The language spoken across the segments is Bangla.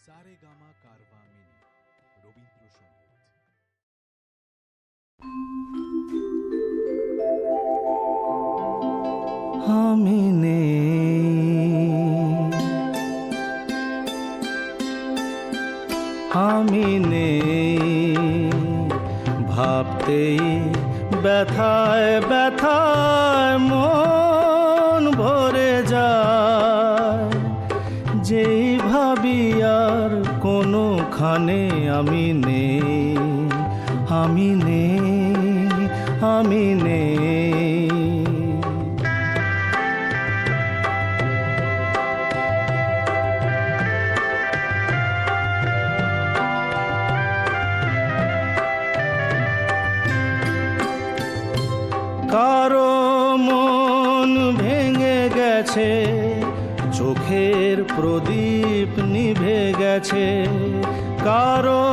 সারেগামা কারভা মিনি রবীন্দ্রসঙ্গীত। আমি নেই, আমি নেই, ভাবতেই ব্যথায় ব্যথায় মন ভরে যায়। যেই ভাবি আর কোনোখানে আমি নেই, আমি নেই, আমি নেই। কারো মন ভেঙে গেছে, চোখের প্রদীপ নিভে গেছে। কারো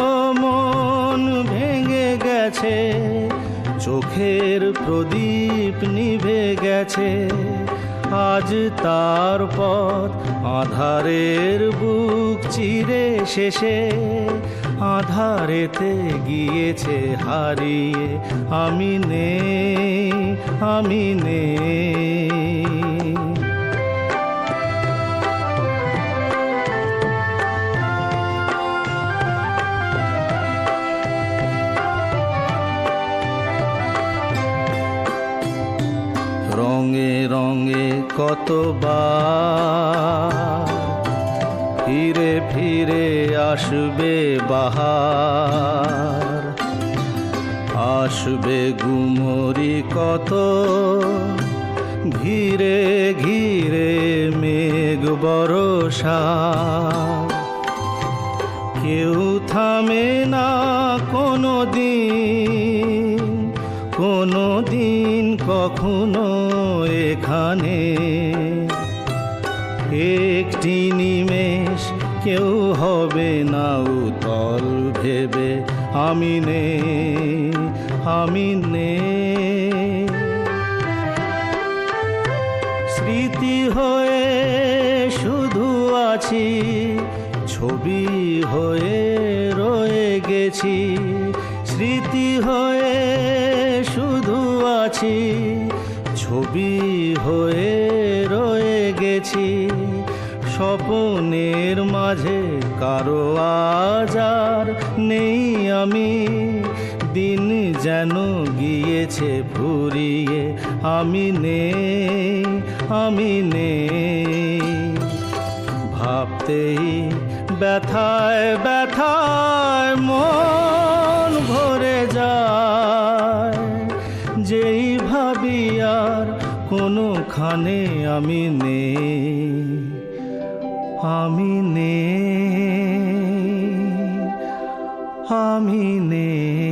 মন ভেঙে গেছে, চোখের প্রদীপ নিভে গেছে। আজ তার পথ আঁধারের বুক চিরে শেষে আঁধারেতে গিয়েছে হারিয়ে। আমি নেই, আমি নেই। রঙে রঙে কতবার ফিরে ফিরে আসবে বাহার। আসবে গুমরি কত ঘিরে ঘিরে মেঘ বরষা। কেউ থামে না কোনো দিন, কোনো দিন কখনো এখানে। একটি নিমেষ কেউ হবে না উতল ভেবে। আমি নেই, আমি নেই। স্মৃতি হয়ে শুধু আছি, ছবি হয়ে রয়ে গেছি। স্মৃতি হয়ে শুধু আছি, ছবি হয়ে রয়ে গেছি। স্বপ্নের মাঝে কারো আজ আর নেই আমি। দিন যেন গিয়েছে ফুরিয়ে। আমি নেই, আমি নেই। ভাবতেই ব্যথায় ব্যথায় মন ভরে যায়। যেই ভাবি আর কোনোখানে আমি নেই, আমি নেই, আমি নেই।